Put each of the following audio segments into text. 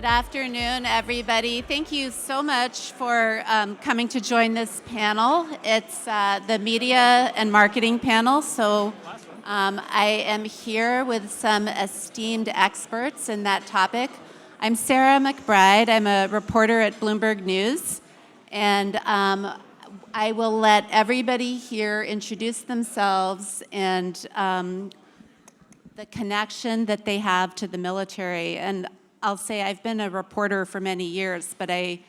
afternoon, everybody. Thank you so much for coming to join this panel. It's the media and marketing panel. So I am here with some esteemed experts in that topic. I'm Sarah McBride. I'm a reporter at Bloomberg News. And I will let everybody here introduce themselves and the connection that they have to the military. And I'll say I've been a reporter for many years, but I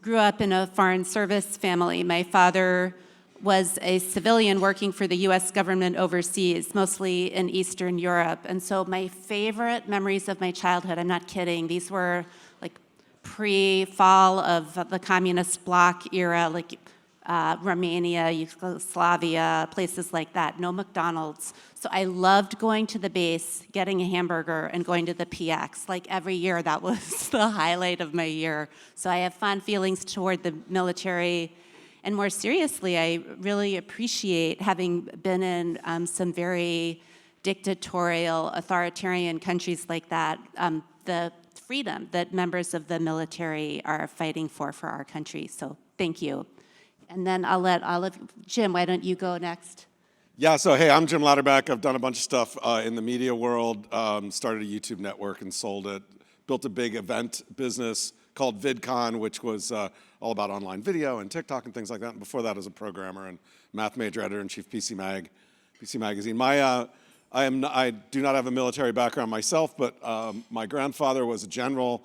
grew up in a foreign service family. My father was a civilian working for the US government overseas, mostly in Eastern Europe. And so my favorite memories of my childhood, I'm not kidding, these were like pre-fall of the communist bloc era, like Romania, Yugoslavia, places like that, no McDonald's. So I loved going to the base, getting a hamburger, and going to the PX. Like every year, that was the highlight of my year. So I have fond feelings toward the military. And more seriously, I really appreciate having been in some very dictatorial, authoritarian countries like that, the freedom that members of the military are fighting for our country. So thank you. And then I'll let Jim, why don't you go next? Yeah, so hey, I'm Jim Louderback. I've done a bunch of stuff in the media world, started a YouTube network and sold it, built a big event business called VidCon, which was all about online video and TikTok and things like that. And before that, as a programmer and math major, editor-in-chief, PC Magazine. I do not have a military background myself, but my grandfather was a general.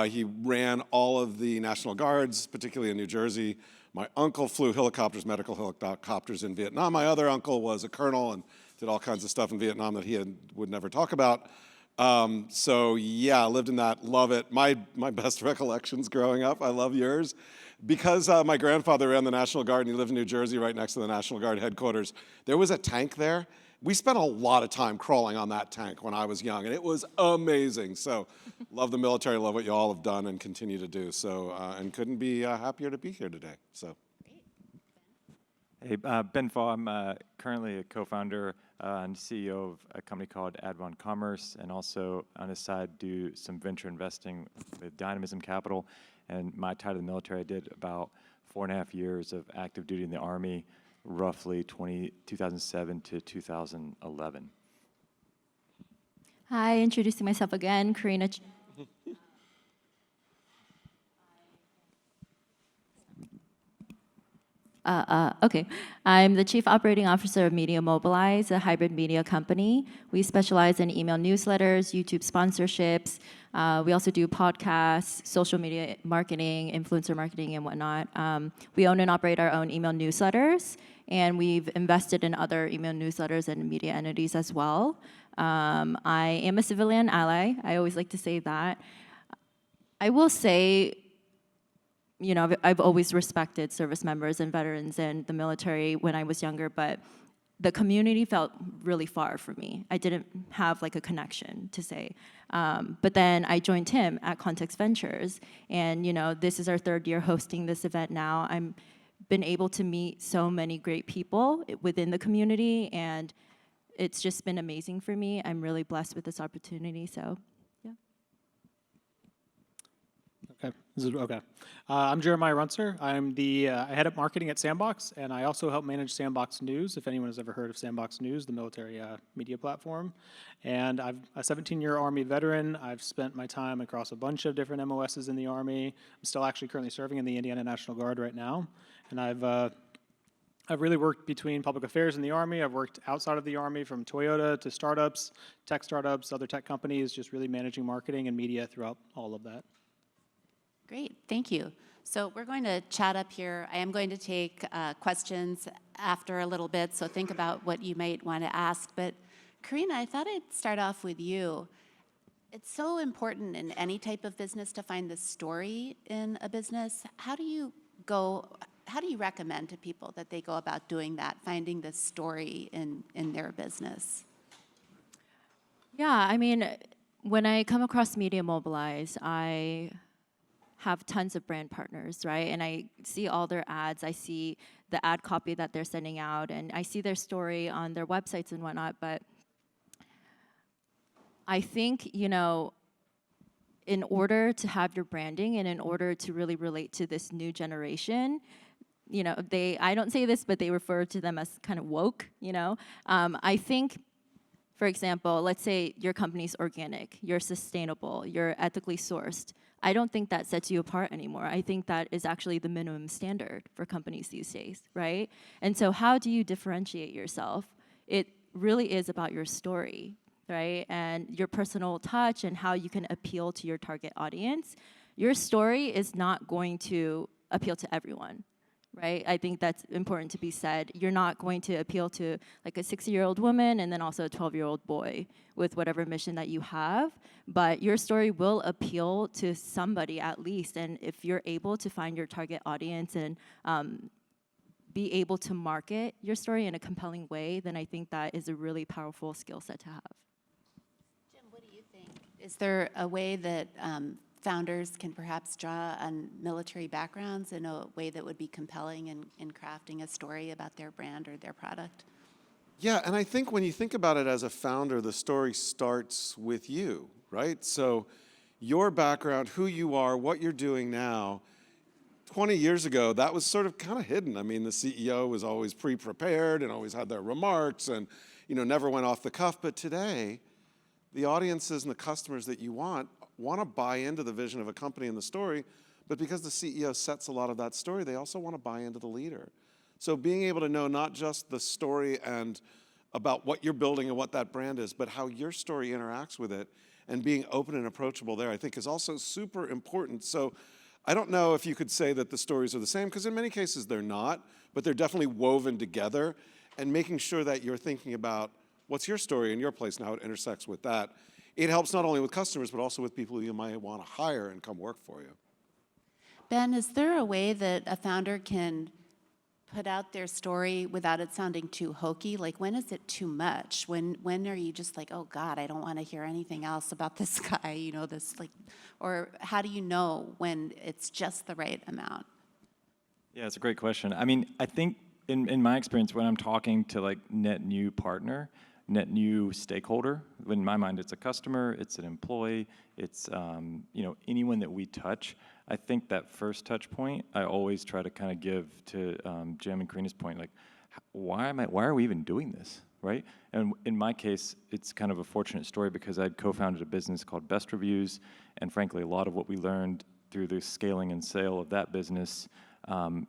He ran all of the National Guards, particularly in New Jersey. My uncle flew helicopters, medical helicopters in Vietnam. My other uncle was a colonel and did all kinds of stuff in Vietnam that he would never talk about. So yeah, lived in that, love it. My best recollections growing up, I love yours. Because my grandfather ran the National Guard and he lived in New Jersey right next to the National Guard headquarters, there was a tank there. We spent a lot of time crawling on that tank when I was young, and it was amazing. So love the military, love what you all have done and continue to do. So, and couldn't be happier to be here today. So. Hey, Ben Faw. I'm currently a co-founder and CEO of a company called Advon Commerce, and also on the side do some venture investing with Dynamism Capital. And my tie to the military, I did about 4.5 years of active duty in the Army, roughly 2007 to 2011. Hi, introducing myself again, Carina. Okay, I'm the Chief Operating Officer of Media Mobilize, a hybrid media company. We specialize in email newsletters, YouTube sponsorships. We also do podcasts, social media marketing, influencer marketing, and whatnot. We own and operate our own email newsletters, and we've invested in other email newsletters and media entities as well. I am a civilian ally. I always like to say that. I will say, you know, I've always respected service members and veterans and the military when I was younger, but the community felt really far from me. I didn't have like a connection to say. But then I joined Tim at Context Ventures, and you know, this is our 3rd year hosting this event now. I'm been able to meet so many great people within the community, and it's just been amazing for me. I'm really blessed with this opportunity, so yeah. Okay. I'm Jeremiah Runser. I'm the I head up marketing at Sandboxx, and I also help manage Sandboxx News, if anyone has ever heard of Sandboxx News, the military media platform. And I'm a 17-year Army veteran. I've spent my time across a bunch of different MOSs in the Army. I'm still actually currently serving in the Indiana National Guard right now. And I've really worked between public affairs in the Army. I've worked outside of the Army, from Toyota to startups, tech startups, other tech companies, just really managing marketing and media throughout all of that. Great, thank you. So we're going to chat up here. I am going to take questions after a little bit, so think about what you might want to ask. But Carina, I thought I'd start off with you. It's so important in any type of business to find the story in a business. How do you recommend to people that they go about doing that, finding the story in their business? Yeah, I mean, when I come across Media Mobilize, I have tons of brand partners, right? And I see all their ads, I see the ad copy that they're sending out, and I see their story on their websites and whatnot, but I think, you know, in order to have your branding and in order to really relate to this new generation, you know, I don't say this, but they refer to them as kind of woke, you know. I think, for example, let's say your company's organic, you're sustainable, you're ethically sourced. I don't think that sets you apart anymore. I think that is actually the minimum standard for companies these days, right? And so how do you differentiate yourself? It really is about your story, right? And your personal touch and how you can appeal to your target audience. Your story is not going to appeal to everyone, right? I think that's important to be said. You're not going to appeal to like a 60-year-old woman and then also a 12-year-old boy with whatever mission that you have, but your story will appeal to somebody at least. And if you're able to find your target audience and be able to market your story in a compelling way, then I think that is a really powerful skill set to have. Jim, what do you think? Is there a way that founders can perhaps draw on military backgrounds in a way that would be compelling in crafting a story about their brand or their product? Yeah, and I think when you think about it as a founder, the story starts with you, right? So your background, who you are, what you're doing now. 20 years ago, that was sort of kind of hidden. I mean, the CEO was always pre-prepared and always had their remarks and, you know, never went off the cuff. But today, the audiences and the customers that you want to buy into the vision of a company and the story, but because the CEO sets a lot of that story, they also want to buy into the leader. So being able to know not just the story and about what you're building and what that brand is, but how your story interacts with it and being open and approachable there, I think is also super important. So I don't know if you could say that the stories are the same, because in many cases they're not, but they're definitely woven together, and making sure that you're thinking about what's your story and your place and how it intersects with that. It helps not only with customers, but also with people who you might want to hire and come work for you. Ben, is there a way that a founder can put out their story without it sounding too hokey? Like, when is it too much? When are you just like, oh God, I don't want to hear anything else about this guy, you know, this like, or how do you know when it's just the right amount? Yeah, it's a great question. I mean, I think in my experience, when I'm talking to like net new partner, net new stakeholder, in my mind, it's a customer, it's an employee, it's you know, anyone that we touch. I think that first touch point, I always try to kind of give to Jim and Carina's point, like, why are we even doing this, right? And in my case, it's kind of a fortunate story because I'd co-founded a business called Best Reviews, and frankly, a lot of what we learned through the scaling and sale of that business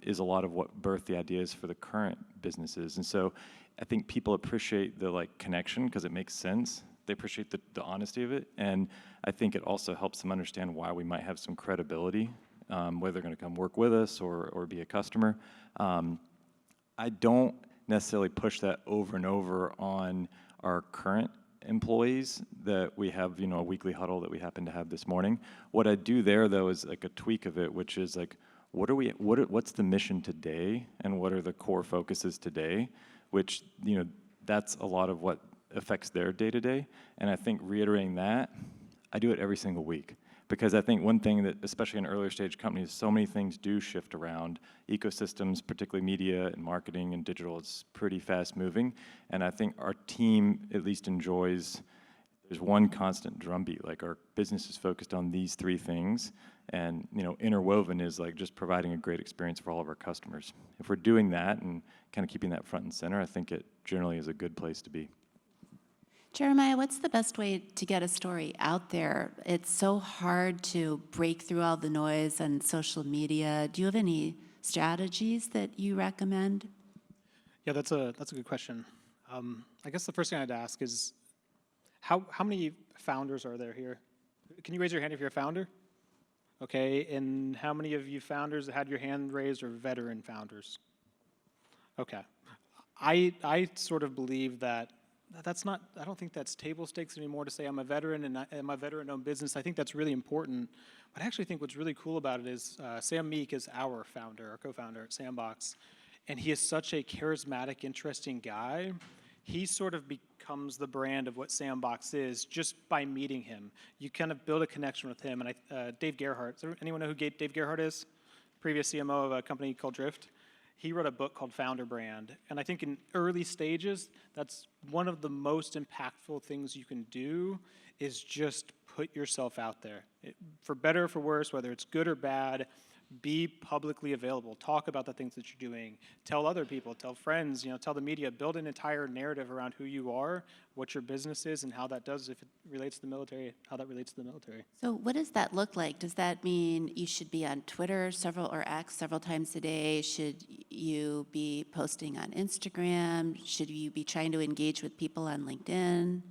is a lot of what birthed the ideas for the current businesses. And so I think people appreciate the like connection because it makes sense. They appreciate the honesty of it, and I think it also helps them understand why we might have some credibility, whether they're going to come work with us or be a customer. I don't necessarily push that over and over on our current employees that we have, you know, a weekly huddle that we happen to have this morning. What I do there, though, is like a tweak of it, which is like, what's the mission today, and what are the core focuses today, which, you know, that's a lot of what affects their day-to-day. And I think reiterating that, I do it every single week. Because I think one thing that, especially in earlier stage companies, so many things do shift around. Ecosystems, particularly media and marketing and digital, is pretty fast moving. And I think our team at least enjoys, there's one constant drumbeat, like our business is focused on these three things. And, you know, interwoven is like just providing a great experience for all of our customers. If we're doing that and kind of keeping that front and center, I think it generally is a good place to be. Jeremiah, what's the best way to get a story out there? It's so hard to break through all the noise on social media. Do you have any strategies that you recommend? Yeah, that's a good question. I guess the first thing I'd ask is, how many founders are there here? Can you raise your hand if you're a founder? Okay, and how many of you founders that had your hand raised are veteran founders? Okay, I sort of believe that that's not, I don't think that's table stakes anymore to say I'm a veteran and I'm a veteran-owned business. I think that's really important. But I actually think what's really cool about it is Sam Meek is our founder, our co-founder at Sandboxx. And he is such a charismatic, interesting guy. He sort of becomes the brand of what Sandboxx is just by meeting him. You kind of build a connection with him. And Dave Gerhardt, does anyone know who Dave Gerhardt is? Previous CMO of a company called Drift. he wrote a book called Founder Brand. And I think in early stages, that's one of the most impactful things you can do is just put yourself out there. For better or for worse, whether it's good or bad, be publicly available. Talk about the things that you're doing. Tell other people, tell friends, tell the media. Build an entire narrative around who you are, what your business is, and how that does, if it relates to the military, how that relates to the military. So what does that look like? Does that mean you should be on Twitter or X several times a day? Should you be posting on Instagram? Should you be trying to engage with people on LinkedIn?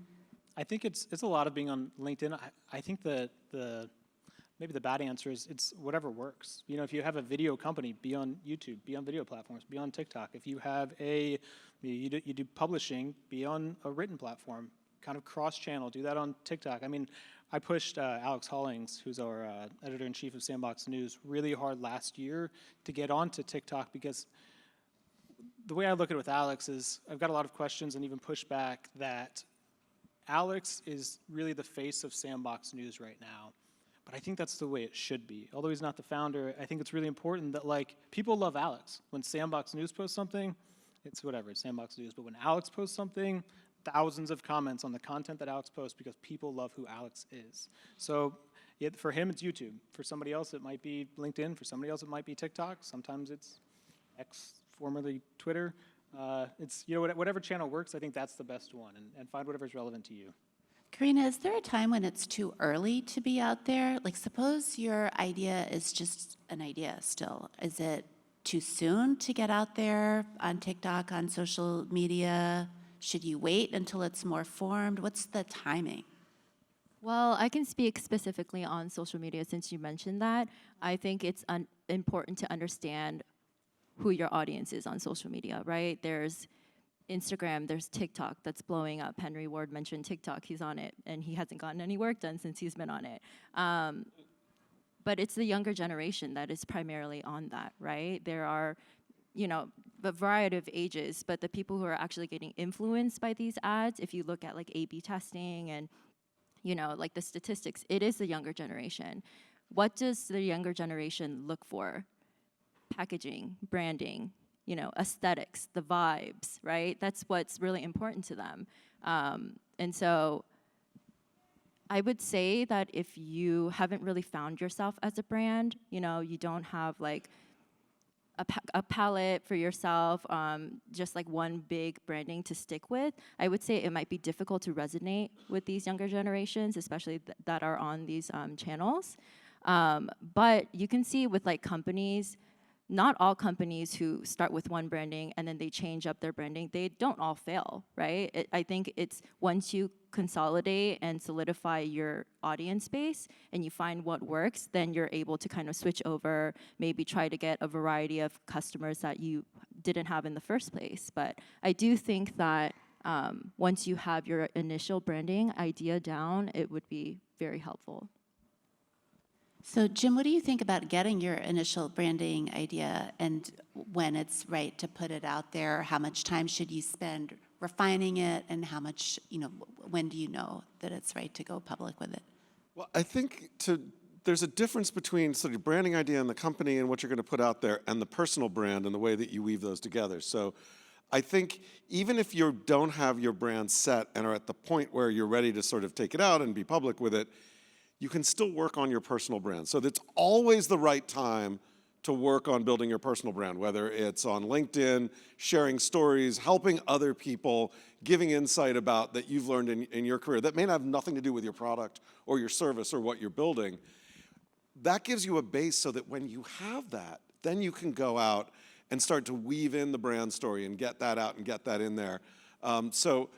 I think it's a lot of being on LinkedIn. I think maybe the bad answer is it's whatever works. If you have a video company, be on YouTube, be on video platforms, be on TikTok. If you have you do publishing, be on a written platform, kind of cross-channel, do that on TikTok. I mean, I pushed Alex Hollings, who's our editor-in-chief of Sandboxx News, really hard last year to get onto TikTok because the way I look at it with Alex is I've got a lot of questions and even pushback that Alex is really the face of Sandboxx News right now. But I think that's the way it should be. Although he's not the founder, I think it's really important that people love Alex. When Sandboxx News posts something, it's whatever, it's Sandboxx News. But when Alex posts something, thousands of comments on the content that Alex posts because people love who Alex is. So for him, it's YouTube. For somebody else, it might be LinkedIn. For somebody else, it might be TikTok. Sometimes it's X, formerly Twitter. It's whatever channel works, I think that's the best one. And find whatever's relevant to you. Carina, is there a time when it's too early to be out there? Suppose your idea is just an idea still. Is it too soon to get out there on TikTok, on social media? Should you wait until it's more formed? What's the timing? Well, I can speak specifically on social media since you mentioned that. I think it's important to understand who your audience is on social media, right? There's Instagram, there's TikTok that's blowing up. Henry Ward mentioned TikTok, he's on it, and he hasn't gotten any work done since he's been on it. But it's the younger generation that is primarily on that, right? There are, a variety of ages, but the people who are actually getting influenced by these ads, if you look at A/B testing and, the statistics, it is the younger generation. What does the younger generation look for? Packaging, branding, aesthetics, the vibes, right? That's what's really important to them. And so I would say that if you haven't really found yourself as a brand, you don't have a palette for yourself, just one big branding to stick with, I would say it might be difficult to resonate with these younger generations, especially that are on these channels. But you can see with companies, not all companies who start with one branding and then they change up their branding, they don't all fail, right? I think it's once you consolidate and solidify your audience base and you find what works, then you're able to kind of switch over, maybe try to get a variety of customers that you didn't have in the first place. But I do think that once you have your initial branding idea down, it would be very helpful. So Jim, what do you think about getting your initial branding idea and when it's right to put it out there? How much time should you spend refining it, and how much, when do you know that it's right to go public with it? Well, I think there's a difference between sort of branding idea and the company and what you're going to put out there and the personal brand and the way that you weave those together. So I think even if you don't have your brand set and are at the point where you're ready to sort of take it out and be public with it, you can still work on your personal brand. So it's always the right time to work on building your personal brand, whether it's on LinkedIn, sharing stories, helping other people, giving insight about that you've learned in your career that may have nothing to do with your product or your service or what you're building. That gives you a base so that when you have that, then you can go out and start to weave in the brand story and get that out and get that in there. So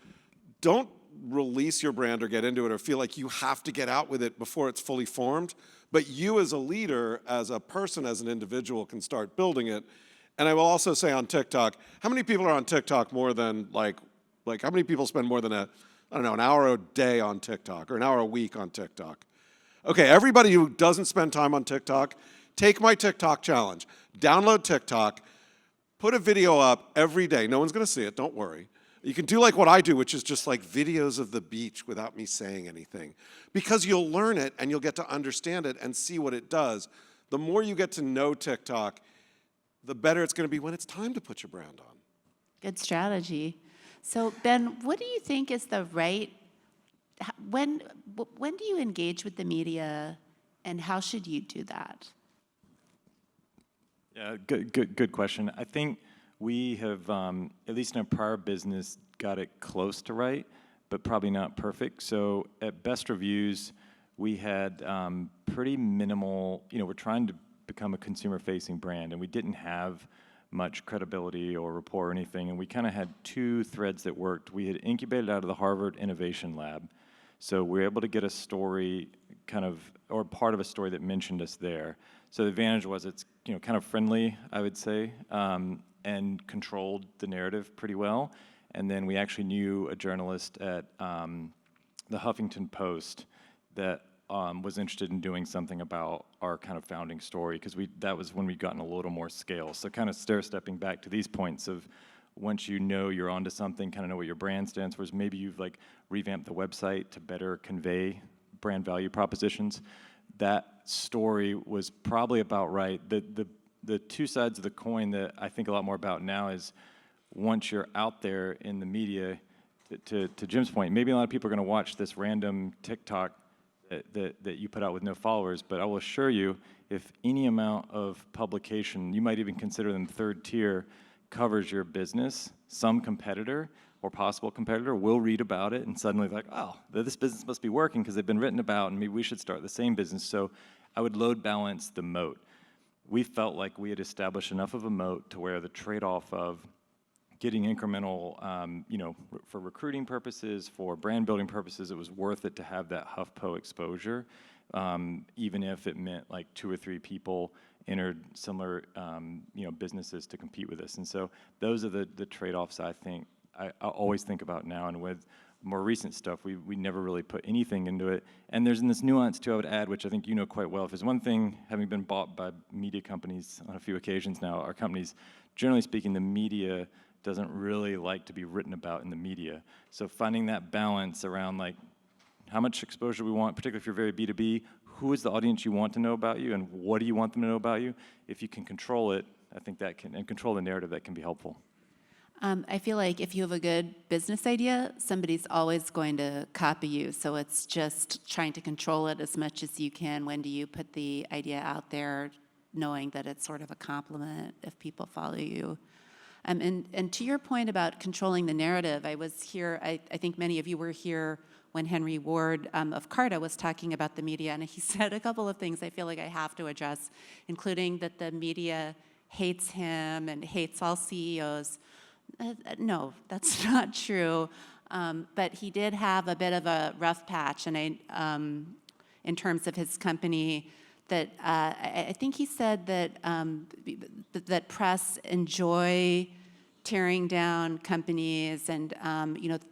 don't release your brand or get into it or feel like you have to get out with it before it's fully formed. But you as a leader, as a person, as an individual can start building it. And I will also say on TikTok, how many people are on TikTok more than how many people spend more than an hour a day on TikTok or an hour a week on TikTok? Okay, everybody who doesn't spend time on TikTok, take my TikTok challenge. Download TikTok, put a video up every day. No one's gonna see it, don't worry. You can do like what I do, which is just videos of the beach without me saying anything. Because you'll learn it and you'll get to understand it and see what it does. The more you get to know TikTok, the better it's going to be when it's time to put your brand on. Good strategy. So Ben, what do you think is the right, when do you engage with the media and how should you do that? Yeah, good question. I think we have, at least in our prior business, got it close to right, but probably not perfect. So at Best Reviews, we had pretty minimal, we're trying to become a consumer-facing brand, and we didn't have much credibility or rapport or anything, and we kind of had two threads that worked. We had incubated out of the Harvard Innovation Lab, so we were able to get a story or part of a story that mentioned us there. So the advantage was it's kind of friendly, I would say, and controlled the narrative pretty well. And then we actually knew a journalist at the Huffington Post that was interested in doing something about our kind of founding story, because that was when we'd gotten a little more scale. So kind of stair-stepping back to these points of once you know you're onto something, kind of know what your brand stands for, maybe you've revamped the website to better convey brand value propositions. That story was probably about right. The two sides of the coin that I think a lot more about now is once you're out there in the media, to Jim's point, maybe a lot of people are going to watch this random TikTok that you put out with no followers, but I will assure you, if any amount of publication, you might even consider them third tier, covers your business, some competitor or possible competitor will read about it and suddenly like, oh, this business must be working because they've been written about and maybe we should start the same business. So I would load balance the moat. We felt like we had established enough of a moat to where the trade-off of getting incremental, for recruiting purposes, for brand building purposes, it was worth it to have that HuffPo exposure, even if it meant like 2 or 3 people entered similar, businesses to compete with us. And so those are the trade-offs I think I always think about now. And with more recent stuff, we never really put anything into it. And there's this nuance too I would add, which I think you know quite well. If there's one thing, having been bought by media companies on a few occasions now, our companies, generally speaking, the media doesn't really like to be written about in the media. So finding that balance around like how much exposure we want, particularly if you're very B2B, who is the audience you want to know about you and what do you want them to know about you? If you can control it, I think that can, and control the narrative, that can be helpful. I feel like if you have a good business idea, somebody's always going to copy you. So it's just trying to control it as much as you can. When do you put the idea out there, knowing that it's sort of a compliment if people follow you? And to your point about controlling the narrative, I was here, I think many of you were here when Henry Ward of Carta was talking about the media, and he said a couple of things I feel like I have to address, including that the media hates him and hates all CEOs. No, that's not true. But he did have a bit of a rough patch, and in terms of his company, that I think he said that that press enjoy tearing down companies, and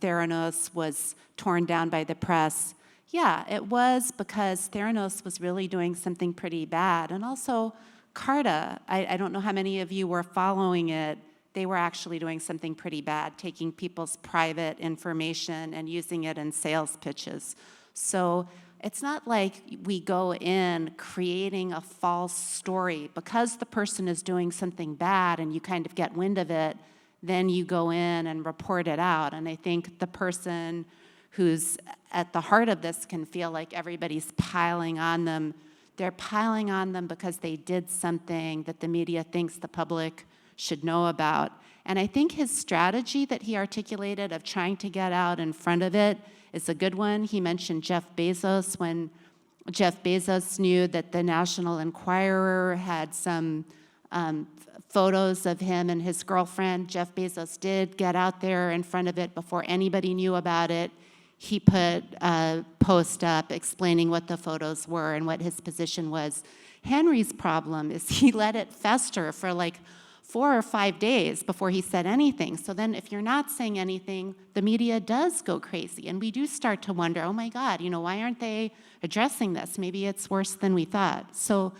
Theranos was torn down by the press. Yeah, it was because Theranos was really doing something pretty bad, and also Carta. I don't know how many of you were following it. They were actually doing something pretty bad, taking people's private information and using it in sales pitches. So it's not like we go in creating a false story. Because the person is doing something bad and you kind of get wind of it, then you go in and report it out. And I think the person who's at the heart of this can feel like everybody's piling on them. They're piling on them because they did something that the media thinks the public should know about. And I think his strategy that he articulated of trying to get out in front of it is a good one. He mentioned Jeff Bezos. When Jeff Bezos knew that the National Enquirer had some photos of him and his girlfriend, Jeff Bezos did get out there in front of it before anybody knew about it. He put a post up explaining what the photos were and what his position was. Henry's problem is he let it fester for like 4 or 5 days before he said anything. So then if you're not saying anything, the media does go crazy. And we do start to wonder, oh my God, why aren't they addressing this? Maybe it's worse than we thought. So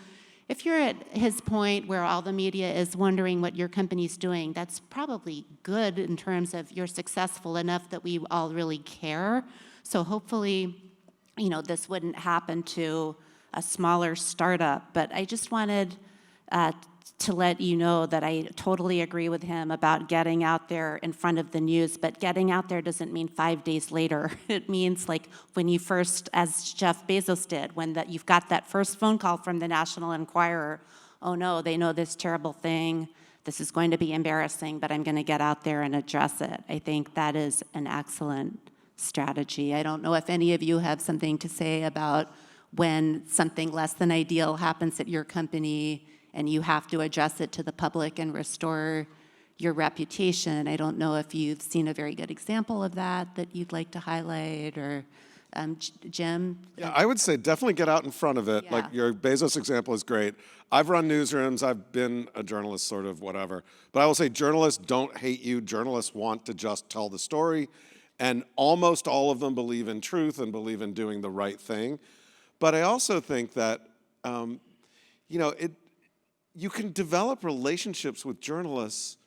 if you're at his point where all the media is wondering what your company's doing, that's probably good in terms of you're successful enough that we all really care. So hopefully, this wouldn't happen to a smaller startup. But I just wanted to let you know that I totally agree with him about getting out there in front of the news, but getting out there doesn't mean 5 days later. It means like when you first, as Jeff Bezos did, when you've got that first phone call from the National Enquirer, oh no, they know this terrible thing, this is going to be embarrassing, but I'm going to get out there and address it. I think that is an excellent strategy. I don't know if any of you have something to say about when something less than ideal happens at your company and you have to address it to the public and restore your reputation. I don't know if you've seen a very good example of that you'd like to highlight, or Jim? Yeah, I would say definitely get out in front of it. Yeah. Like your Bezos example is great. I've run newsrooms. I've been a journalist, sort of, whatever. But I will say journalists don't hate you. Journalists want to just tell the story. And almost all of them believe in truth and believe in doing the right thing. But I also think that, you can develop relationships with journalists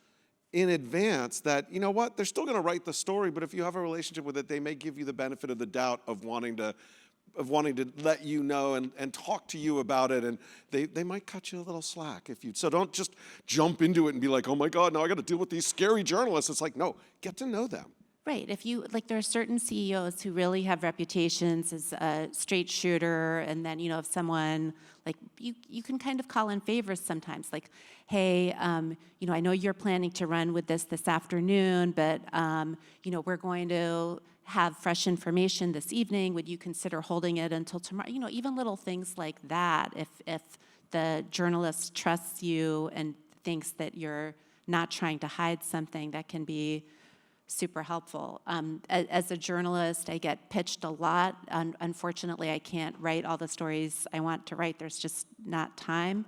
in advance that, you know what, they're still going to write the story, but if you have a relationship with it, they may give you the benefit of the doubt of wanting to let you know and talk to you about it, and they might cut you a little slack if you. So don't just jump into it and be like, oh my God, now I got to deal with these scary journalists. It's like, no, get to know them. Right. If you there are certain CEOs who really have reputations as a straight shooter, and then if someone you can kind of call in favors sometimes, like, hey, I know you're planning to run with this afternoon, but we're going to have fresh information this evening. Would you consider holding it until tomorrow? Even little things like that. If the journalist trusts you and thinks that you're not trying to hide something, that can be super helpful. As a journalist, I get pitched a lot. Unfortunately, I can't write all the stories I want to write. There's just not time.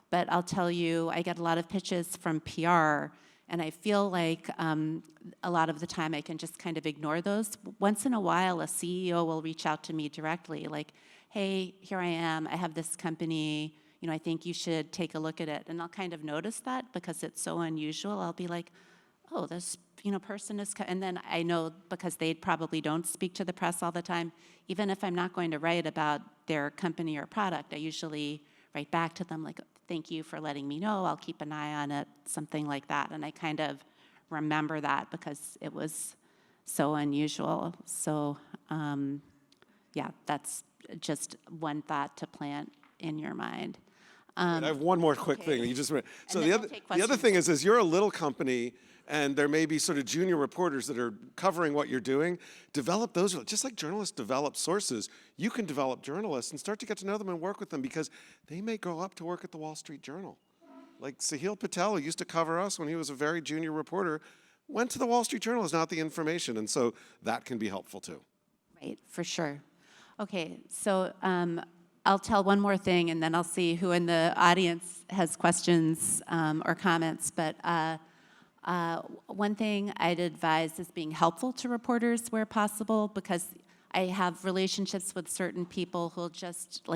But I'll tell you, I get a lot of pitches from PR, and I feel like a lot of the time I can just kind of ignore those. Once in a while, a CEO will reach out to me directly, like, hey, here I am, I have this company, I think you should take a look at it. And I'll kind of notice that because it's so unusual. I'll be like, oh, this person is, and then I know, because they probably don't speak to the press all the time, even if I'm not going to write about their company or product, I usually write back to them like, thank you for letting me know, I'll keep an eye on it, something like that. And I kind of remember that because it was so unusual. So yeah, that's just one thought to plant in your mind. I have one more quick okay. thing. You just so then the we'll other take the other questions. thing is you're a little company, and there may be sort of junior reporters that are covering what you're doing. Develop those, just like journalists develop sources. You can develop journalists and start to get to know them and work with them, because they may grow up to work at the Wall Street Journal. Like Sahil Patel, who used to cover us when he was a very junior reporter, went to the Wall Street Journal, is not the information, and so that can be helpful too. Right, for sure. Okay, so I'll tell one more thing, and then I'll see who in the audience has questions or comments. But one thing I'd advise is being helpful to reporters where possible, because I have relationships with certain people who'll just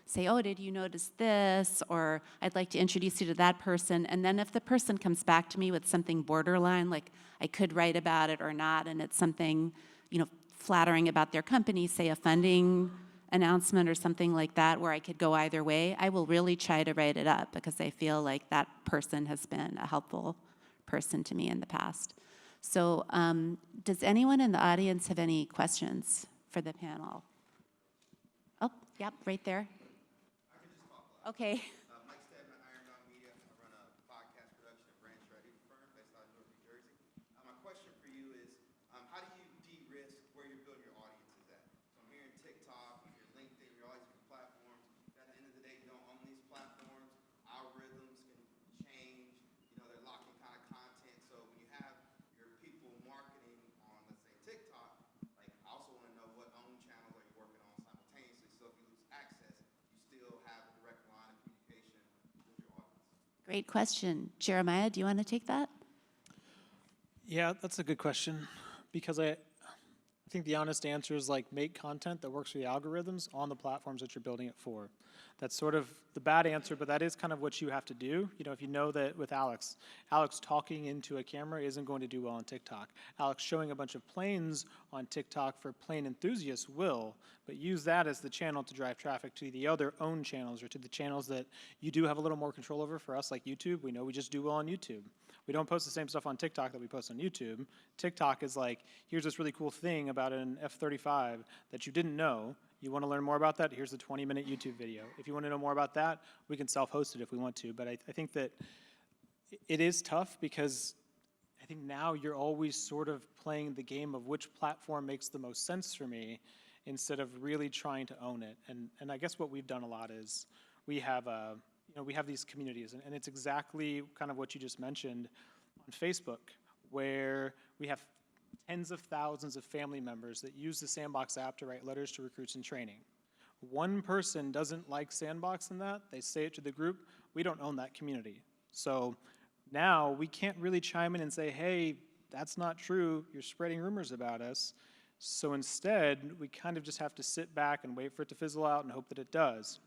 say, oh, did you notice this? Or I'd like to introduce you to that person. And then if the person comes back to me with something borderline, like I could write about it or not, and it's something flattering about their company, say a funding announcement or something like that, where I could go either way, I will really try to write it up, because I feel like that person has been a helpful person to me in the past. So does anyone in the audience have any questions for the panel? Oh, yep, right there. Okay. Great question. Jeremiah, do you want to take that? Yeah, that's a good question, because I think the honest answer is like make content that works for the algorithms on the platforms that you're building it for. That's sort of the bad answer, but that is kind of what you have to do. You know, if you know that with Alex talking into a camera isn't going to do well on TikTok. Alex showing a bunch of planes on TikTok for plane enthusiasts will, but use that as the channel to drive traffic to the other own channels or to the channels that you do have a little more control over. For us, like YouTube, we know we just do well on YouTube. We don't post the same stuff on TikTok that we post on YouTube. TikTok is like, here's this really cool thing about an F-35 that you didn't know. You want to learn more about that? Here's the 20-minute YouTube video. If you want to know more about that, we can self-host it if we want to. But I think that it is tough because I think now you're always sort of playing the game of which platform makes the most sense for me instead of really trying to own it. And I guess what we've done a lot is we have we have these communities, and it's exactly kind of what you just mentioned on Facebook, where we have tens of thousands of family members that use the Sandboxx app to write letters to recruits in training. One person doesn't like Sandboxx in that, they say it to the group, we don't own that community. So now we can't really chime in and say, hey, that's not true, you're spreading rumors about us. So instead, we kind of just have to sit back and wait for it to fizzle out and hope that it does.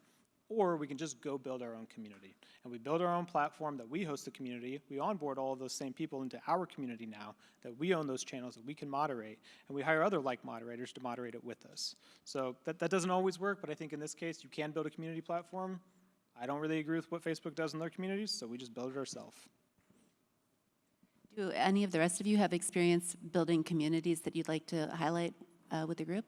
Or we can just go build our own community. And we build our own platform that we host the community. We onboard all of those same people into our community now, that we own those channels that we can moderate. And we hire other like moderators to moderate it with us. So that doesn't always work, but I think in this case, you can build a community platform. I don't really agree with what Facebook does in their communities, so we just build it ourselves. Do any of the rest of you have experience building communities that you'd like to highlight with the group?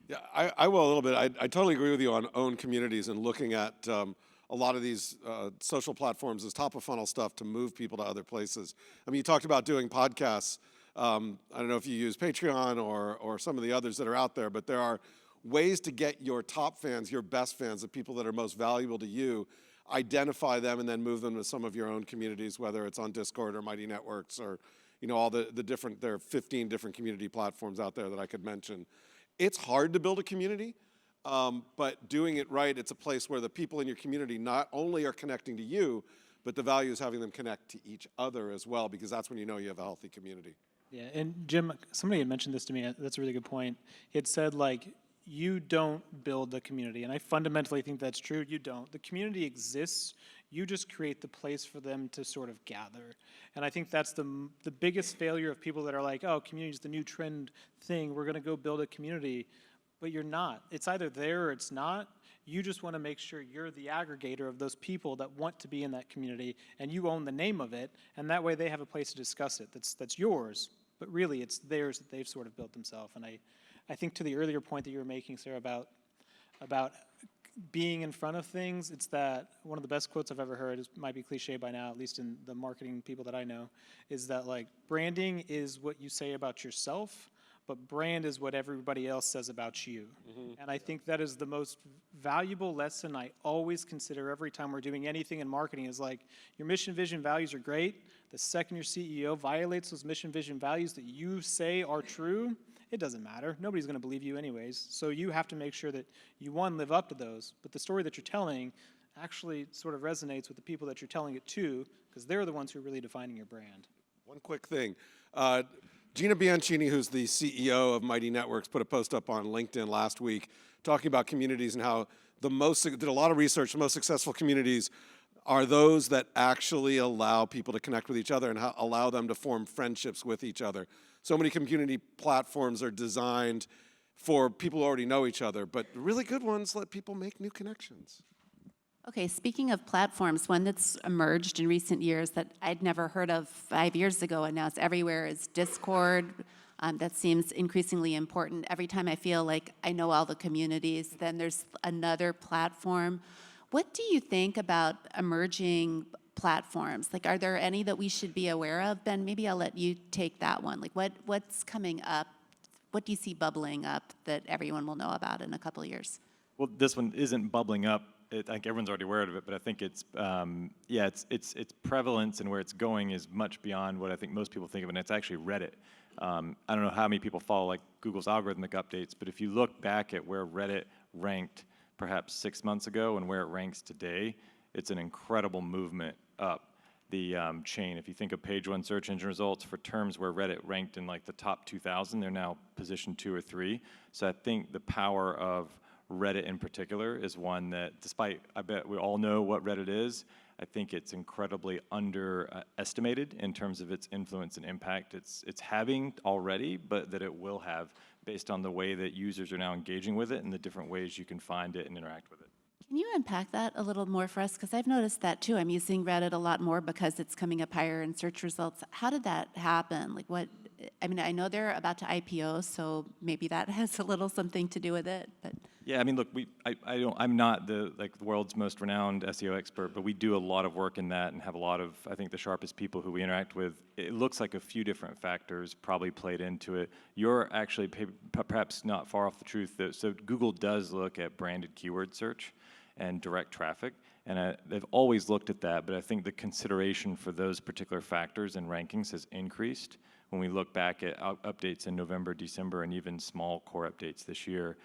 Yeah, I will a little bit. I totally agree with you on own communities and looking at a lot of these social platforms as top of funnel stuff to move people to other places. I mean, you talked about doing podcasts. I don't know if you use Patreon or some of the others that are out there, but there are ways to get your top fans, your best fans, the people that are most valuable to you, identify them and then move them to some of your own communities, whether it's on Discord or Mighty Networks or all the different, there are 15 different community platforms out there that I could mention. It's hard to build a community, but doing it right, it's a place where the people in your community not only are connecting to you, but the value is having them connect to each other as well, because that's when you know you have a healthy community. Yeah, and Jim, somebody had mentioned this to me. That's a really good point. It said, like, you don't build the community, and I fundamentally think that's true. You don't. The community exists. You just create the place for them to sort of gather. And I think that's the biggest failure of people that are like, oh, community is the new trend thing. We're going to go build a community. But you're not. It's either there or it's not. You just want to make sure you're the aggregator of those people that want to be in that community, and you own the name of it, and that way they have a place to discuss it that's yours. But really, it's theirs that they've sort of built themselves. And I think to the earlier point that you were making, Sarah, about being in front of things, it's that one of the best quotes I've ever heard, it might be cliche by now, at least in the marketing people that I know, is that like branding is what you say about yourself, but brand is what everybody else says about you. Mm-hmm. And I think that is the most valuable lesson I always consider every time we're doing anything in marketing is like, your mission, vision, values are great. The second your CEO violates those mission, vision, values that you say are true, it doesn't matter. Nobody's going to believe you anyways. So you have to make sure that you, one, live up to those, but the story that you're telling actually sort of resonates with the people that you're telling it to, because they're the ones who are really defining your brand. One quick thing. Gina Bianchini, who's the CEO of Mighty Networks, put a post up on LinkedIn last week talking about communities and how did a lot of research, the most successful communities are those that actually allow people to connect with each other and allow them to form friendships with each other. So many community platforms are designed for people who already know each other, but really good ones let people make new connections. Okay, speaking of platforms, one that's emerged in recent years that I'd never heard of 5 years ago and now it's everywhere is Discord. That seems increasingly important. Every time I feel like I know all the communities, then there's another platform. What do you think about emerging platforms? Like, are there any that we should be aware of? Ben, maybe I'll let you take that one. Like, what's coming up? What do you see bubbling up that everyone will know about in a couple of years? Well, this one isn't bubbling up. I think everyone's already aware of it, but I think it's its prevalence and where it's going is much beyond what I think most people think of, and it's actually Reddit. I don't know how many people follow like Google's algorithmic updates, but if you look back at where Reddit ranked perhaps 6 months ago and where it ranks today, it's an incredible movement up. the chain. If you think of page one search engine results for terms where Reddit ranked in like the top 2,000, they're now position 2 or 3. So I think the power of Reddit in particular is one that, despite I bet we all know what Reddit is, I think it's incredibly underestimated in terms of its influence and impact it's having already, but that it will have based on the way that users are now engaging with it and the different ways you can find it and interact with it. Can you unpack that a little more for us? Because I've noticed that too. I'm using Reddit a lot more because it's coming up higher in search results. How did that happen? Like what, I mean, I know they're about to IPO, so maybe that has a little something to do with it, but. Yeah, I mean, look, I'm not the world's most renowned SEO expert, but we do a lot of work in that and have a lot of, I think, the sharpest people who we interact with. It looks like a few different factors probably played into it. You're actually perhaps not far off the truth. So Google does look at branded keyword search and direct traffic, and they've always looked at that, but I think the consideration for those particular factors and rankings has increased when we look back at updates in November, December, and even small core updates this year.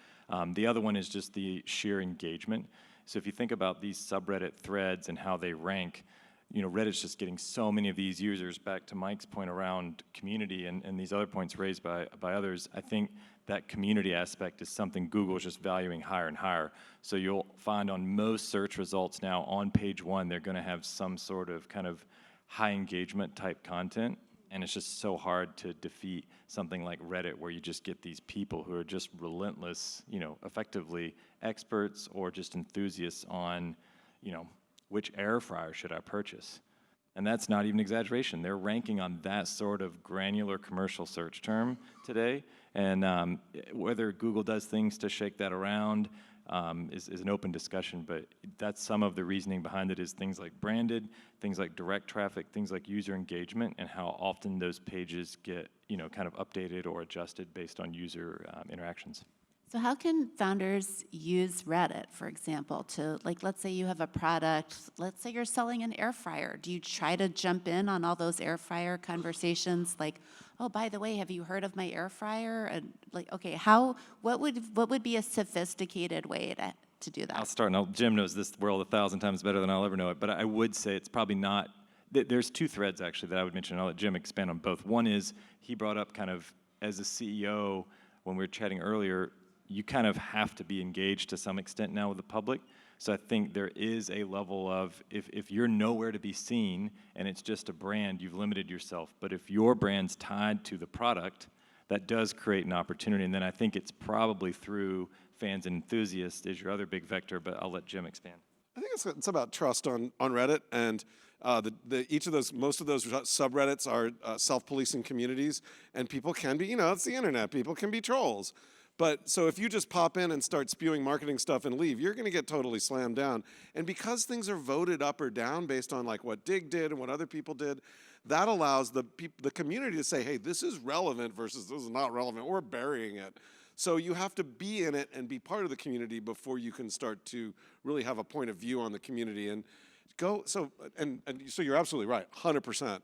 The other one is just the sheer engagement. So if you think about these subreddit threads and how they rank, you know, Reddit's just getting so many of these users. Back to Mike's point around community and these other points raised by others, I think that community aspect is something Google is just valuing higher and higher. So you'll find on most search results now on page one, they're going to have some sort of kind of high engagement type content. And it's just so hard to defeat something like Reddit where you just get these people who are just relentless, you know, effectively experts or just enthusiasts on, you know, which air fryer should I purchase? And that's not even exaggeration. They're ranking on that sort of granular commercial search term today. And whether Google does things to shake that around is an open discussion, but that's some of the reasoning behind it is things like branded, things like direct traffic, things like user engagement, and how often those pages get, you know, kind of updated or adjusted based on user interactions. So how can founders use Reddit, for example, to, like, let's say you have a product, let's say you're selling an air fryer. Do you try to jump in on all those air fryer conversations like, oh, by the way, have you heard of my air fryer? And like, okay, what would be a sophisticated way to do that? I'll start, and Jim knows this world 1,000 times better than I'll ever know it, but I would say it's probably not, there's two threads actually that I would mention, and I'll let Jim expand on both. One is, he brought up kind of, as a CEO, when we were chatting earlier, you kind of have to be engaged to some extent now with the public. So I think there is a level of, if you're nowhere to be seen and it's just a brand, you've limited yourself. But if your brand's tied to the product, that does create an opportunity. And then I think it's probably through fans and enthusiasts is your other big vector, but I'll let Jim expand. I think it's about trust on Reddit, and most of those subreddits are self-policing communities, and people can be, you know, it's the internet, people can be trolls. But so if you just pop in and start spewing marketing stuff and leave, you're going to get totally slammed down. And because things are voted up or down based on like what Dig did and what other people did, that allows the community to say, hey, this is relevant versus this is not relevant. We're burying it. So you have to be in it and be part of the community before you can start to really have a point of view on the community and go. So you're absolutely right, 100%.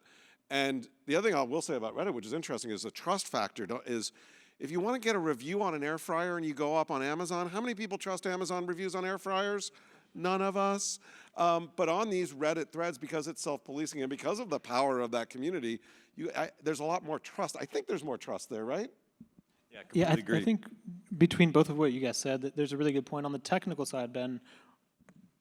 And the other thing I will say about Reddit, which is interesting, is the trust factor is. If you want to get a review on an air fryer and you go up on Amazon, how many people trust Amazon reviews on air fryers? None of us. But on these Reddit threads, because it's self-policing and because of the power of that community, there's a lot more trust. I think there's more trust there, right? Yeah, I agree. think between both of what you guys said, that there's a really good point on the technical side, Ben.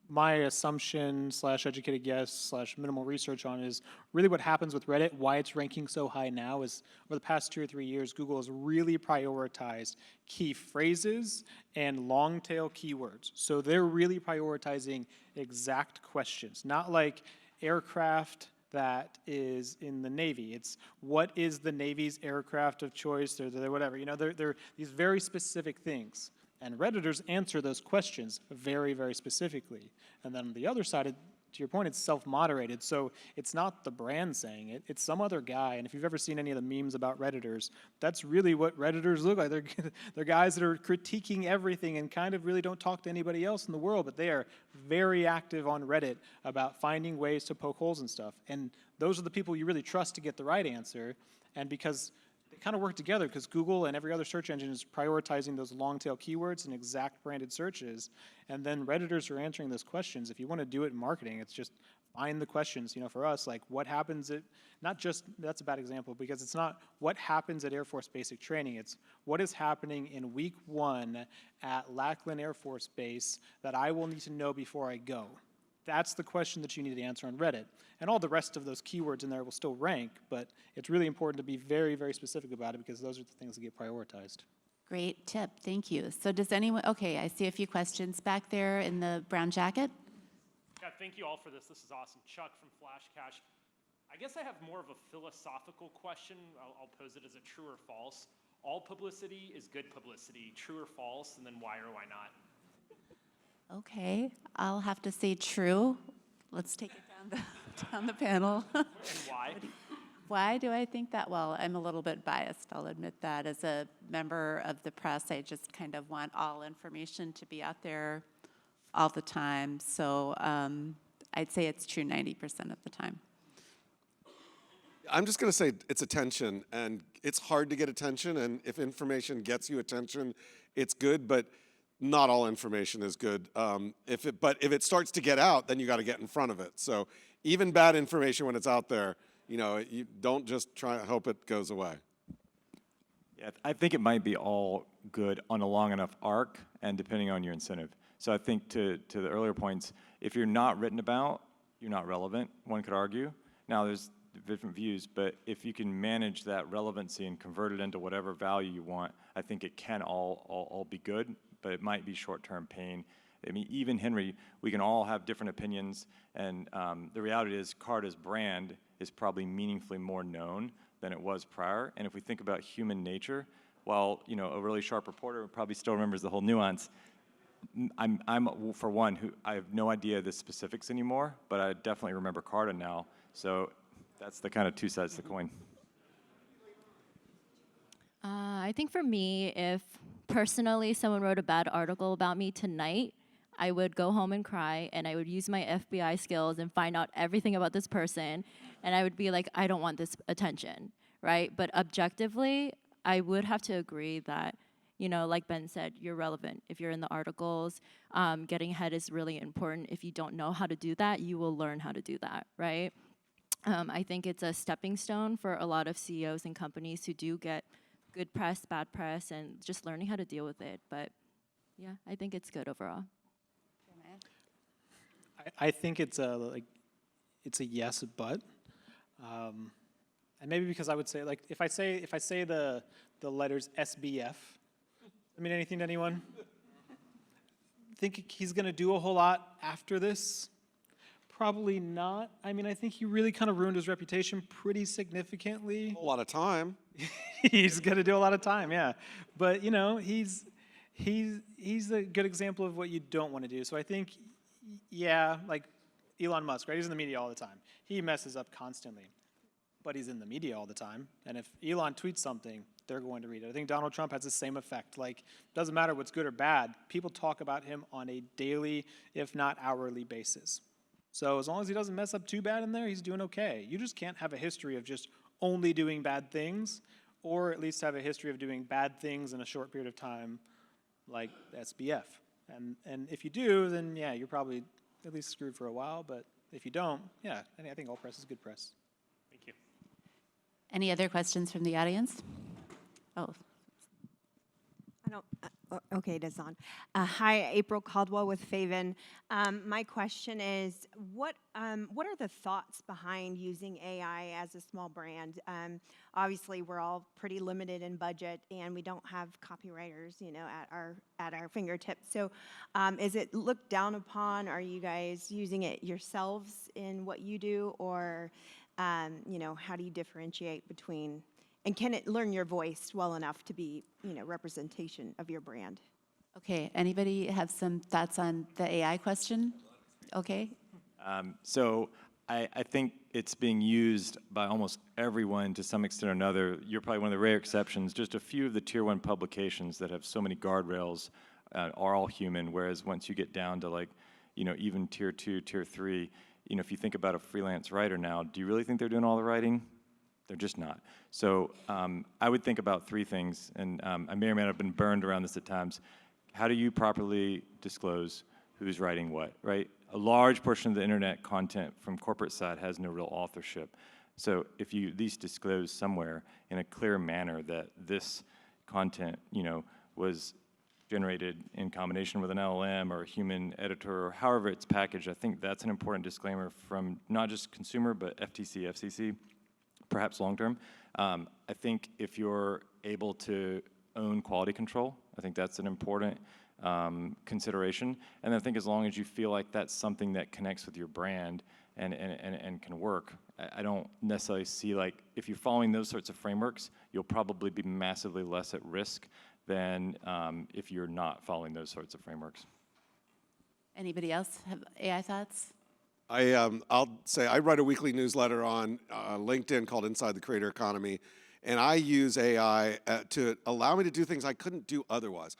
My assumption / educated guess / minimal research on is really what happens with Reddit, why it's ranking so high now is over the past 2 or 3 years, Google has really prioritized key phrases and long tail keywords. So they're really prioritizing exact questions, not like aircraft that is in the Navy. It's what is the Navy's aircraft of choice or whatever. You know, they're these very specific things. And Redditors answer those questions very, very specifically. And then on the other side, to your point, it's self-moderated. So it's not the brand saying it, it's some other guy. And if you've ever seen any of the memes about Redditors, that's really what Redditors look like. They're guys that are critiquing everything and kind of really don't talk to anybody else in the world, but they are very active on Reddit about finding ways to poke holes and stuff. And those are the people you really trust to get the right answer. And because they kind of work together because Google and every other search engine is prioritizing those long tail keywords and exact branded searches. And then Redditors are answering those questions. If you want to do it in marketing, it's just find the questions, for us, like what happens at, not just, that's a bad example because it's not what happens at Air Force basic training, it's what is happening in week 1 at Lackland Air Force Base that I will need to know before I go. That's the question that you need to answer on Reddit. And all the rest of those keywords in there will still rank, but it's really important to be very, very specific about it because those are the things that get prioritized. Great tip, thank you. So does anyone, okay, I see a few questions back there in the brown jacket. Yeah, thank you all for this. This is awesome. Chuck from Flash Cash. I guess I have more of a philosophical question. I'll pose it as a true or false. All publicity is good publicity. True or false, and then why or why not? Okay, I'll have to say true. Let's take it down the panel. And why? Why do I think that? Well, I'm a little bit biased, I'll admit that. As a member of the press, I just kind of want all information to be out there all the time. So I'd say it's true 90% of the time. I'm just going to say it's attention, and it's hard to get attention, and if information gets you attention, it's good, but not all information is good. But if it starts to get out, then you got to get in front of it. So even bad information when it's out there, you don't just try to hope it goes away. Yeah, I think it might be all good on a long enough arc and depending on your incentive. So I think to the earlier points, if you're not written about, you're not relevant, one could argue. Now there's different views, but if you can manage that relevancy and convert it into whatever value you want, I think it can all be good, but it might be short-term pain. I mean, even Henry, we can all have different opinions, and the reality is Carta's brand is probably meaningfully more known than it was prior. And if we think about human nature, while a really sharp reporter probably still remembers the whole nuance, I'm for one who I have no idea the specifics anymore, but I definitely remember Carta now. So that's the kind of two sides of the coin. I think for me, if personally someone wrote a bad article about me tonight, I would go home and cry, and I would use my FBI skills and find out everything about this person, and I would be like, I don't want this attention, right? But objectively, I would have to agree that, like Ben said, you're relevant. If you're in the articles, getting ahead is really important. If you don't know how to do that, you will learn how to do that, right? I think it's a stepping stone for a lot of CEOs and companies who do get good press, bad press, and just learning how to deal with it. But yeah, I think it's good overall. I think it's a yes, but, and maybe because I would say, like, if I say the letters SBF, I mean anything to anyone? Think he's going to do a whole lot after this? Probably not. I mean, I think he really kind of ruined his reputation pretty significantly. A lot of time. He's going to do a lot of time, yeah. But he's a good example of what you don't want to do. So I think, yeah, like Elon Musk, right? He's in the media all the time. He messes up constantly, but he's in the media all the time. And if Elon tweets something, they're going to read it. I think Donald Trump has the same effect. Like, it doesn't matter what's good or bad. People talk about him on a daily, if not hourly basis. So as long as he doesn't mess up too bad in there, he's doing okay. You just can't have a history of just only doing bad things, or at least have a history of doing bad things in a short period of time, like SBF. And if you do, then yeah, you're probably at least screwed for a while. But if you don't, yeah, I think all press is good press. Thank you. Any other questions from the audience? Oh, I don't. Okay, it is on. Hi, April Caldwell with Faven. My question is, what are the thoughts behind using AI as a small brand? Obviously, we're all pretty limited in budget, and we don't have copywriters, at our fingertips. So, is it looked down upon? Are you guys using it yourselves in what you do, or how do you differentiate between? And can it learn your voice well enough to be, representation of your brand? okay. Anybody have some thoughts on the AI question? Okay. So I think it's being used by almost everyone to some extent or another. You're probably one of the rare exceptions. Just a few of the tier 1 publications that have so many guardrails are all human, whereas once you get down to even tier 2, tier 3, if you think about a freelance writer now, do you really think they're doing all the writing? They're just not. So I would think about 3 things, and I may or may not have been burned around this at times. How do you properly disclose? who's writing what, right? A large portion of the internet content from corporate side has no real authorship. So if you at least disclose somewhere in a clear manner that this content, was generated in combination with an LLM or a human editor or however it's packaged, I think that's an important disclaimer from not just consumer, but FTC, FCC, perhaps long term. I think if you're able to own quality control, I think that's an important consideration. And I think as long as you feel like that's something that connects with your brand and can work, I don't necessarily see, like, if you're following those sorts of frameworks, you'll probably be massively less at risk than if you're not following those sorts of frameworks. Anybody else have AI thoughts? I'll say I write a weekly newsletter on LinkedIn called Inside the Creator Economy, and I use AI to allow me to do things I couldn't do otherwise.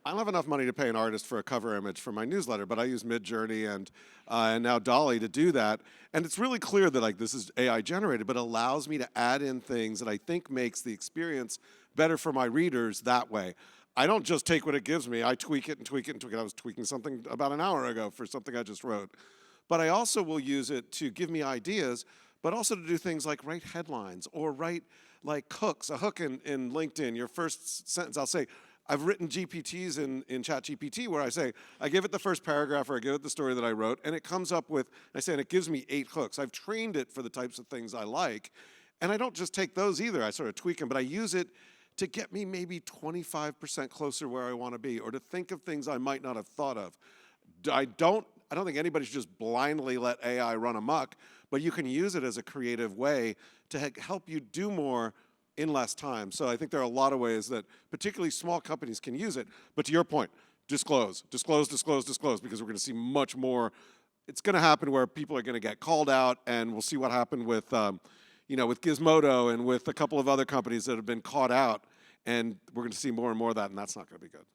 I don't have enough money to pay an artist for a cover image for my newsletter, but I use Midjourney and now Dolly to do that. And it's really clear that, like, this is AI generated, but allows me to add in things that I think makes the experience better for my readers that way. I don't just take what it gives me. I tweak it and tweak it and tweak it. I was tweaking something about an hour ago for something I just wrote. But I also will use it to give me ideas, but also to do things like write headlines or write like hooks. A hook in LinkedIn, your first sentence, I'll say, I've written GPTs in ChatGPT where I say, I give it the first paragraph or I give it the story that I wrote, and it comes up with, I say, and it gives me 8 hooks. I've trained it for the types of things I like, and I don't just take those either. I sort of tweak them, but I use it to get me maybe 25% closer where I want to be, or to think of things I might not have thought of. I don't think anybody should just blindly let AI run amok, but you can use it as a creative way to help you do more in less time. So I think there are a lot of ways that particularly small companies can use it. But to your point, disclose, because we're going to see much more. It's going to happen where people are going to get called out, and we'll see what happened with, with Gizmodo and with a couple of other companies that have been caught out, and we're going to see more and more of that, and that's not going to be good.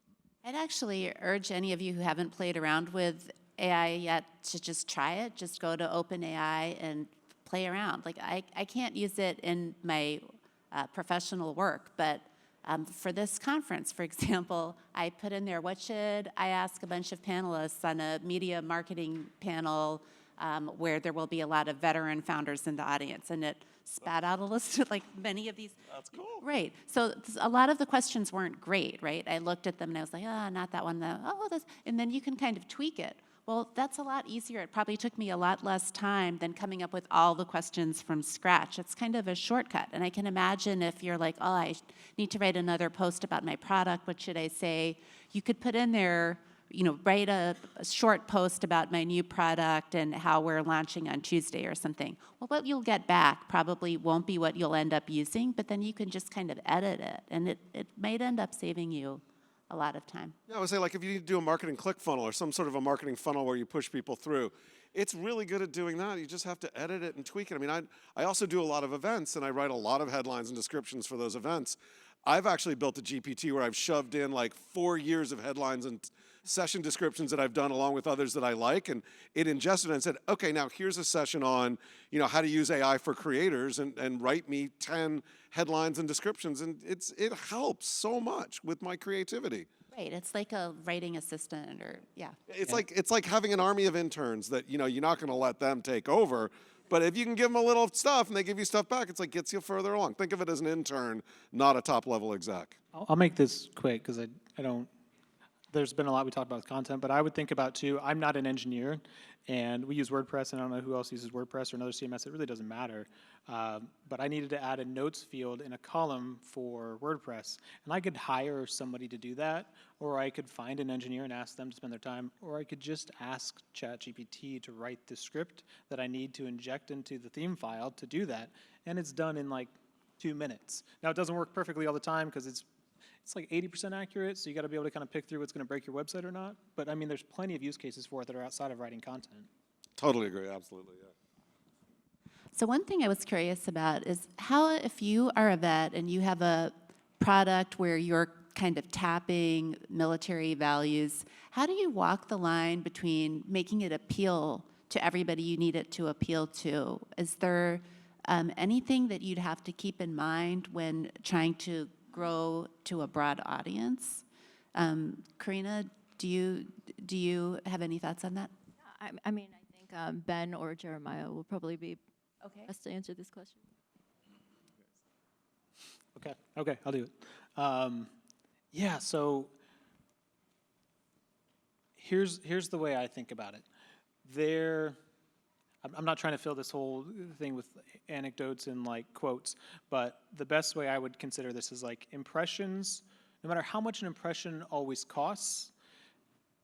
I'd actually urge any of you who haven't played around with AI yet to just try it. Just go to OpenAI and play around. Like, I can't use it in my professional work, but for this conference, for example, I put in there, what should I ask a bunch of panelists on a media marketing panel where there will be a lot of veteran founders in the audience, and it spat out a list of like many of these. That's cool. Right. So a lot of the questions weren't great, right? I looked at them and I was like, not that one. This, and then you can kind of tweak it. Well, that's a lot easier. It probably took me a lot less time than coming up with all the questions from scratch. It's kind of a shortcut. And I can imagine if you're like, I need to write another post about my product, what should I say? You could put in there, write a short post about my new product and how we're launching on Tuesday or something. Well, what you'll get back probably won't be what you'll end up using, but then you can just kind of edit it. And it might end up saving you a lot of time. Yeah, I would say, like, if you need to do a marketing click funnel or some sort of a marketing funnel where you push people through, it's really good at doing that. You just have to edit it and tweak it. I mean, I also do a lot of events, and I write a lot of headlines and descriptions for those events. I've actually built a GPT where I've shoved in like 4 years of headlines and session descriptions that I've done along with others that I like, and it ingested it and said, okay, now here's a session on how to use AI for creators, and write me 10 headlines and descriptions, and it helps so much with my creativity. Right, it's like a writing assistant, or It's like having an army of interns that you're not going to let them take over, but if you can give them a little stuff and they give you stuff back, it's like gets you further along. Think of it as an intern, not a top level exec. I'll make this quick because I don't. There's been a lot we talked about with content, but I would think about too, I'm not an engineer, and we use WordPress, and I don't know who else uses WordPress or another CMS, it really doesn't matter. But I needed to add a notes field in a column for WordPress, and I could hire somebody to do that, or I could find an engineer and ask them to spend their time, or I could just ask ChatGPT to write the script that I need to inject into the theme file to do that, and it's done in like 2 minutes. Now, it doesn't work perfectly all the time because it's like 80% accurate, so you got to be able to kind of pick through what's going to break your website or not. But I mean, there's plenty of use cases for it that are outside of writing content. Totally agree, absolutely, yeah. So one thing I was curious about is how, if you are a vet and you have a product where you're kind of tapping military values, how do you walk the line between making it appeal to everybody you need it to appeal to? Is there anything that you'd have to keep in mind when trying to grow to a broad audience? Carina, Do you have any thoughts on that? I mean, I think Ben or Jeremiah will probably be Okay. best to answer this question. Okay, I'll do it. Yeah, so here's the way I think about it. I'm not trying to fill this whole thing with anecdotes and like quotes, but the best way I would consider this is like impressions. No matter how much an impression always costs,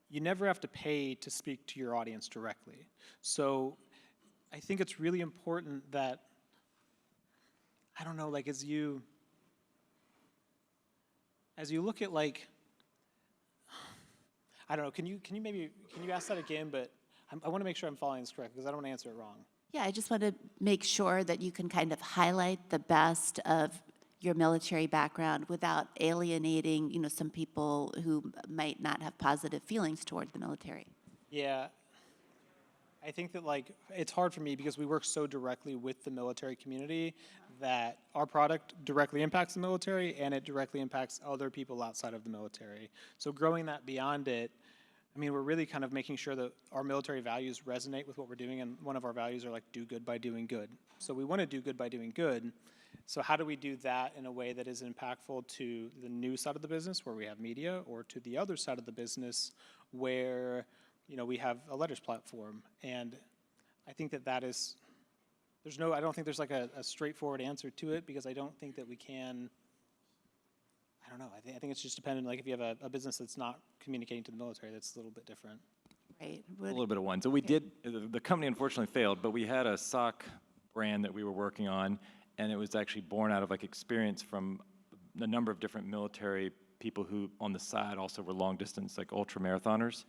you never have to pay to speak to your audience directly. So I think it's really important that, I don't know, like as you look at like, I don't know, can you ask that again? But I want to make sure I'm following this correct because I don't want to answer it wrong. Yeah, I just want to make sure that you can kind of highlight the best of your military background without alienating, some people who might not have positive feelings toward the military. Yeah, I think that like it's hard for me because we work so directly with the military community that our product directly impacts the military and it directly impacts other people outside of the military. So growing that beyond it, I mean, we're really kind of making sure that our military values resonate with what we're doing, and one of our values are like do good by doing good. So we want to do good by doing good. So how do we do that in a way that is impactful to the news side of the business where we have media, or to the other side of the business where, we have a letters platform? And I think that is, I don't think there's like a straightforward answer to it because I don't think that we can, I don't know, I think it's just dependent, like if you have a business that's not communicating to the military, that's a little bit different. Right. A little bit of one. So we did, the company unfortunately failed, but we had a sock brand that we were working on, and it was actually born out of like experience from a number of different military people who on the side also were long distance, like ultra marathoners.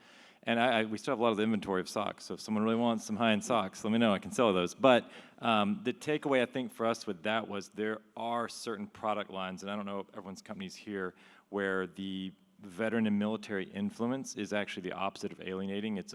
And we still have a lot of the inventory of socks, so if someone really wants some high-end socks, let me know, I can sell those. But the takeaway I think for us with that was there are certain product lines, and I don't know if everyone's company's here, where the veteran and military influence is actually the opposite of alienating. It's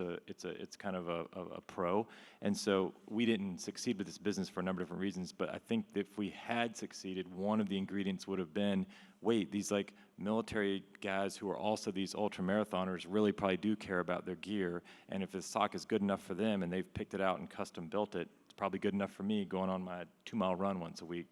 kind of a pro. And so we didn't succeed with this business for a number of different reasons, but I think that if we had succeeded, one of the ingredients would have been, wait, these like military guys who are also these ultra marathoners really probably do care about their gear, and if the sock is good enough for them and they've picked it out and custom built it, it's probably good enough for me going on my 2-mile run once a week.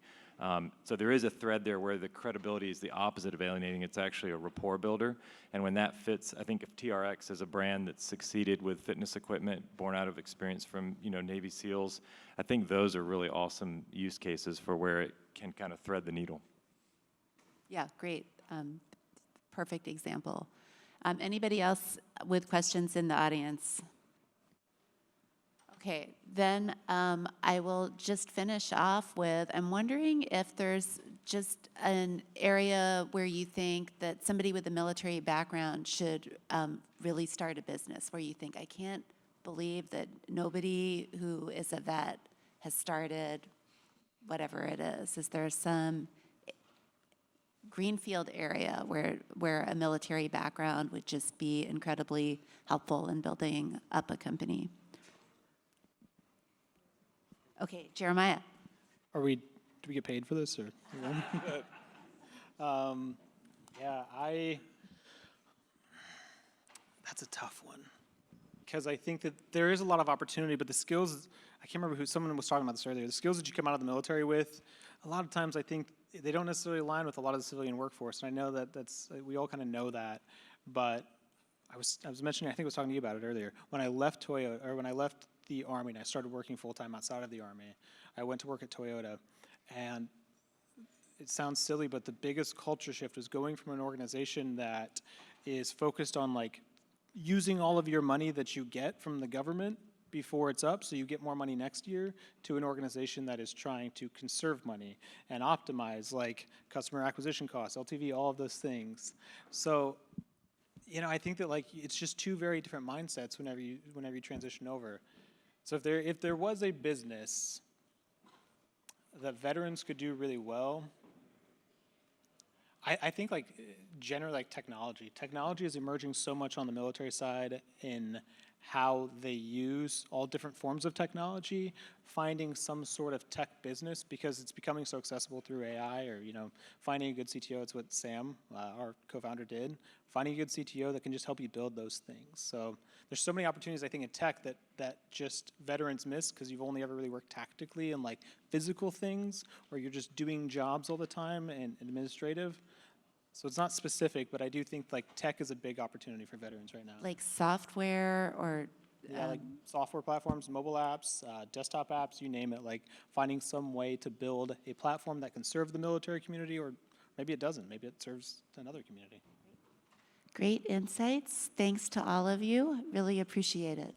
So there is a thread there where the credibility is the opposite of alienating. It's actually a rapport builder. And when that fits, I think if TRX is a brand that's succeeded with fitness equipment born out of experience from Navy SEALs, I think those are really awesome use cases for where it can kind of thread the needle. Yeah, great. Perfect example. Anybody else with questions in the audience? Okay, then I will just finish off with, I'm wondering if there's just an area where you think that somebody with a military background should really start a business, where you think, I can't believe that nobody who is a vet has started whatever it is. Is there some greenfield area where a military background would just be incredibly helpful in building up a company? Okay, Jeremiah. Do we get paid for this, or? Yeah, that's a tough one. Because I think that there is a lot of opportunity, but the skills, I can't remember someone was talking about this earlier, the skills that you come out of the military with, a lot of times I think they don't necessarily align with a lot of the civilian workforce. And I know that we all kind of know that, but I was mentioning, I think I was talking to you about it earlier, when I left Toyota, or when I left the Army and I started working full-time outside of the Army, I went to work at Toyota, and it sounds silly, but the biggest culture shift was going from an organization that is focused on like using all of your money that you get from the government before it's up, so you get more money next year, to an organization that is trying to conserve money and optimize like customer acquisition costs, LTV, all of those things. So, I think that like it's just two very different mindsets whenever you transition over. So if there was a business that veterans could do really well, I think like generally like technology. Technology is emerging so much on the military side in how they use all different forms of technology, finding some sort of tech business because it's becoming so accessible through AI, or finding a good CTO. It's what Sam, our co-founder, did. Finding a good CTO that can just help you build those things. So there's so many opportunities, I think, in tech that just veterans miss because you've only ever really worked tactically and like physical things, or you're just doing jobs all the time and administrative. So it's not specific, but I do think like tech is a big opportunity for veterans right now. Like software or Yeah, like software platforms, mobile apps, desktop apps, you name it, like finding some way to build a platform that can serve the military community, or maybe it doesn't. Maybe it serves another community. great insights. Thanks to all of you. Really appreciate it.